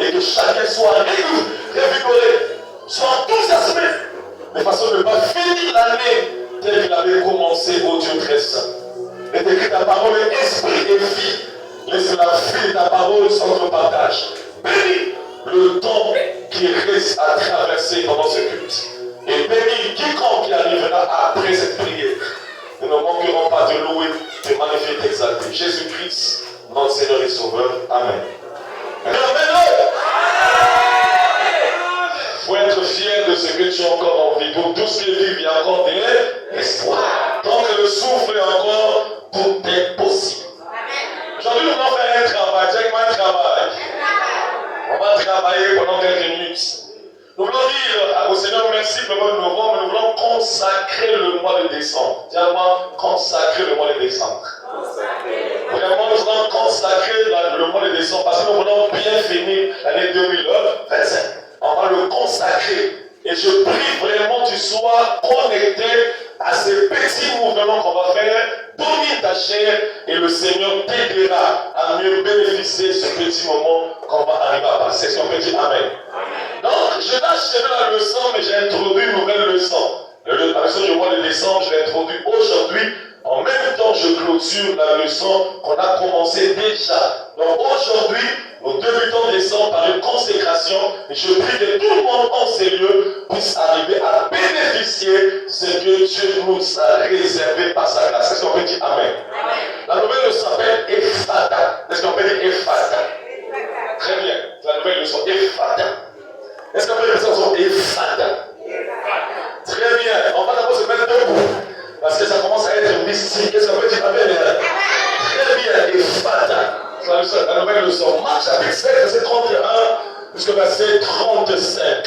et que chacun soit revigoré, soit enthousiasmé, de façon de ne pas finir l'année telle qu'il avait commencé, ô Dieu très saint. Et que ta parole est esprit et vie. Laisse la vie de ta parole sans notre partage. Bénis le temps qui reste à traverser pendant ce culte. Et bénis quiconque qui arrivera après cette prière. Nous ne manquerons pas de louer, de magnifier, d'exalter Jésus-Christ, notre Seigneur et Sauveur. Amen. Amen. Il faut être fier de ce que tu as encore en vie. Pour tout ce qui vit, il y a encore de l'espoir. Tant que le souffle est encore, tout est possible. Aujourd'hui, nous allons faire un travail. Dis-moi un travail. On va travailler pendant quelques minutes. Nous voulons dire au Seigneur merci pour le mois de novembre, mais nous voulons consacrer le mois de décembre. Dis-moi, consacrer le mois de décembre. Vraiment, nous allons consacrer le mois de décembre parce que nous voulons bien finir l'année 2025. On va le consacrer. Et je prie vraiment que tu sois connecté à ces petits mouvements qu'on va faire. Domine ta chair et le Seigneur t'aidera à mieux bénéficier de ce petit moment qu'on va arriver à passer. Est-ce qu'on peut dire Amen? Donc, je vais achever la leçon, mais j'ai introduit une nouvelle leçon. La leçon du mois de décembre, je l'ai introduite aujourd'hui. En même temps, je clôture la leçon qu'on a commencé déjà. Donc aujourd'hui, nous débutons décembre par une consécration. Et je prie que tout le monde en ces lieux puisse arriver à bénéficier de ce que Dieu nous a réservé par sa grâce. Est-ce qu'on peut dire Amen? La nouvelle leçon s'appelle Ephata. Est-ce qu'on peut dire Ephata? Très bien. La nouvelle leçon Ephata. Est-ce qu'on peut dire ça ensemble? Ephata. Très bien. On va d'abord se mettre debout. Parce que ça commence à être mystique. Qu'est-ce qu'on peut dire? Amen. Très bien. Ephata. La nouvelle leçon. Marc chapitre 7, verset 31 jusqu'au verset 35.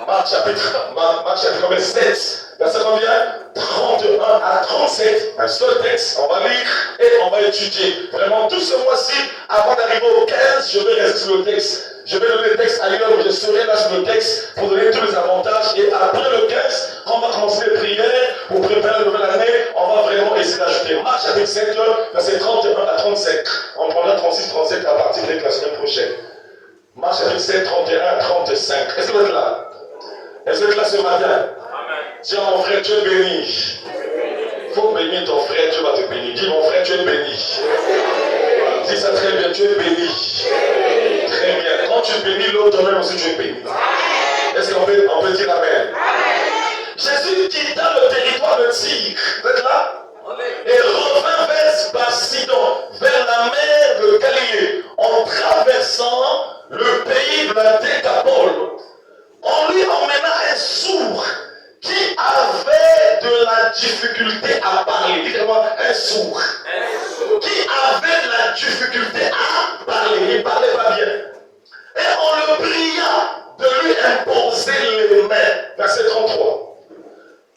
Marc chapitre 7, verset combien? 31 à 37. Un seul texte. On va lire et on va étudier. Vraiment, tout ce mois-ci, avant d'arriver au 15, je vais rester sur le texte. Je vais donner le texte ailleurs, mais je serai là sur le texte pour donner tous les avantages. Et après le 15, quand on va commencer les prières pour préparer la nouvelle année, on va vraiment essayer d'ajouter. Marc chapitre 7, verset 31 à 35. On prendra 36-37 à partir de la semaine prochaine. Marc chapitre 7, 31 à 35. Est-ce que vous êtes là? Est-ce que vous êtes là ce matin? Amen. Dis à mon frère, tu es béni. Il faut bénir ton frère, Dieu va te bénir. Dis mon frère, tu es béni. Dis ça très bien, tu es béni. Très bien. Quand tu bénis l'autre, toi-même aussi tu es béni. Est-ce qu'on peut dire Amen? Jésus quitta le territoire de Tyr. Vous êtes là? Et revint vers Sidon, vers la mer de Galilée, en traversant le pays de la Décapole. On lui emmena un sourd qui avait de la difficulté à parler. Dites-moi, un sourd. Qui avait de la difficulté à parler. Il ne parlait pas bien. Et on le pria de lui imposer les mains. Verset 33.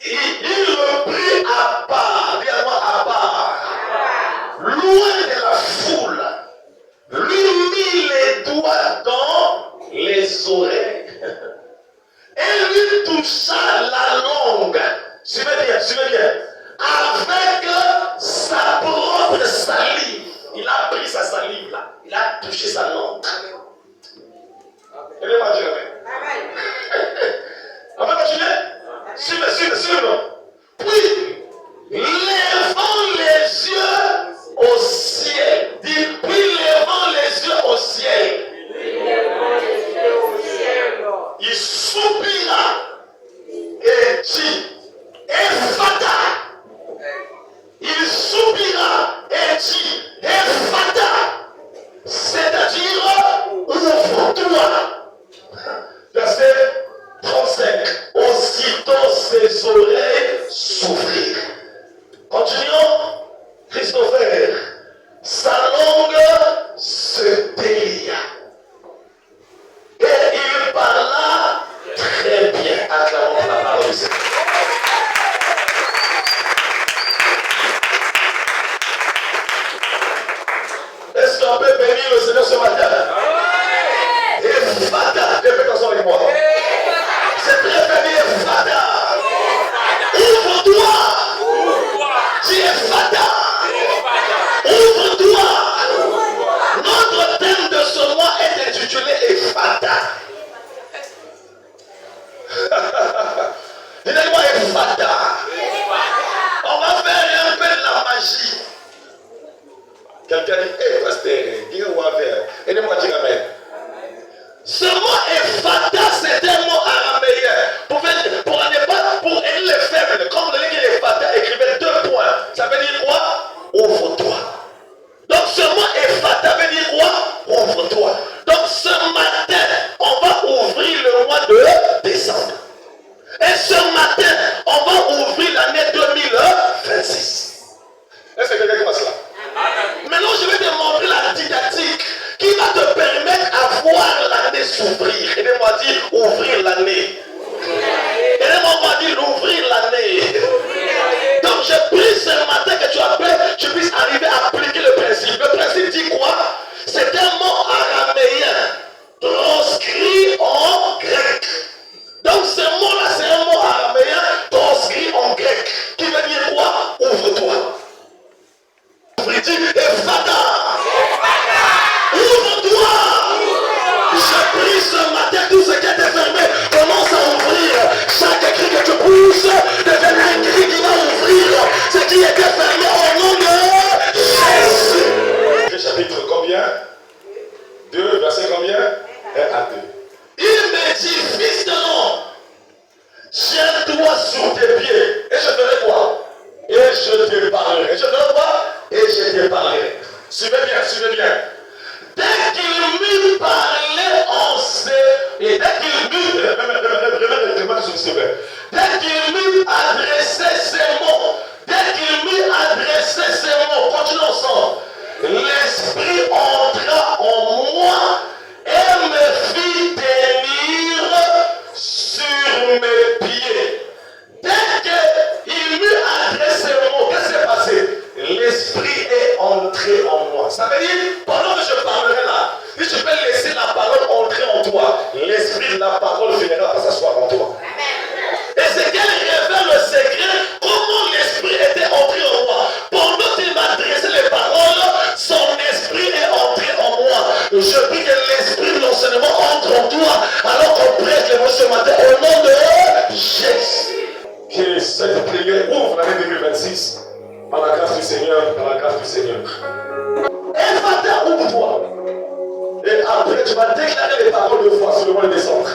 Il le prit à part. Dis-moi à part. Loin de la foule. Lui mit les doigts dans les oreilles. Et lui toucha la langue. Suivez bien. Avec sa propre salive. Il a pris sa salive là. Il a touché sa langue. Elle est pas dire Amen. On va continuer? Suivez. Puis, levant les yeux au ciel. Dis, puis levant les yeux au ciel. Il soupira et dit, Ephata. Il soupira et dit, Ephata. C'est-à-dire, ouvre-toi. Verset 35. Aussitôt ses oreilles s'ouvrirent. Continuons. Christopher. Sa langue se délia. Et il parla très bien. Acclamons la parole du Seigneur. Est-ce qu'on peut bénir le Seigneur ce matin? Et Fata, répète ensemble avec moi. C'est très bien, Fata. Ouvre-toi. Dis Fata. Ouvre-toi. Notre thème de ce mois est intitulé Ephata. Quelqu'un dit, hé, pasteur, dis où avec. Aidez-moi à dire amen. Ce mot Ephata, c'est un mot araméen. Pour aider les faibles, comme le livre Ephata écrivait 2 points. Ça veut dire quoi? Ouvre-toi. Donc ce mot Ephata veut dire quoi? Ouvre-toi. Donc ce matin, on va ouvrir le mois de décembre. Et ce matin, on va ouvrir l'année 2026. Est-ce que quelqu'un voit cela? Maintenant, je vais te montrer la didactique qui va te permettre à voir l'année s'ouvrir. Aidez-moi à dire ouvrir l'année. Aidez-moi à dire ouvrir l'année. Donc je prie ce matin que tu puisses arriver à appliquer le principe. Le principe dit quoi? C'est un mot araméen transcrit en grec. Donc ce mot-là, c'est un mot araméen transcrit en grec. Qui veut dire quoi? Ouvre-toi. Il dit Ephata. Ouvre-toi. Je prie ce matin, tout ce qui était fermé commence à ouvrir. Chaque cri que tu pousses devient un cri qui va ouvrir ce qui était fermé au nom de Jésus. Chapitre combien? 2, verset combien? 1 à 2. Il me dit, fils de l'homme, tiens-toi sur tes pieds. Et je ferai quoi? Et je te parlerai. Et je ferai quoi? Et je te parlerai. Suivez bien. Dès qu'il m'eut parlé en ces... Et dès qu'il m'eut... Dès qu'il m'eut adressé ces mots, continuons ensemble. L'Esprit entra en moi et me fit tenir sur mes pieds. Dès qu'il m'eut adressé ces mots, qu'est-ce qui s'est passé? L'Esprit est entré en moi. Ça veut dire, pendant que je parlerai là, si tu peux laisser la parole entrer en toi, l'Esprit de la parole finira par s'asseoir en toi. Et c'est qu'elle révèle le secret, comment l'Esprit était entré en moi. Pendant qu'il m'a adressé les paroles, son Esprit est entré en moi. Je prie que l'Esprit de l'enseignement entre en toi, alors qu'on prête les mots ce matin au nom de Jésus. Que cette prière ouvre l'année 2026 par la grâce du Seigneur, Ephata, ouvre-toi. Et après, tu vas déclarer les paroles de foi sur le mois de décembre.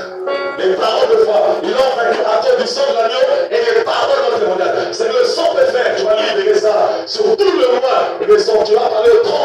Les paroles de foi. Ils l'ont vaincu à cause du sang de l'agneau et les paroles de notre témoignage. C'est le sang peut faire. Tu vas libérer ça sur tout le mois de décembre. Tu vas parler au 30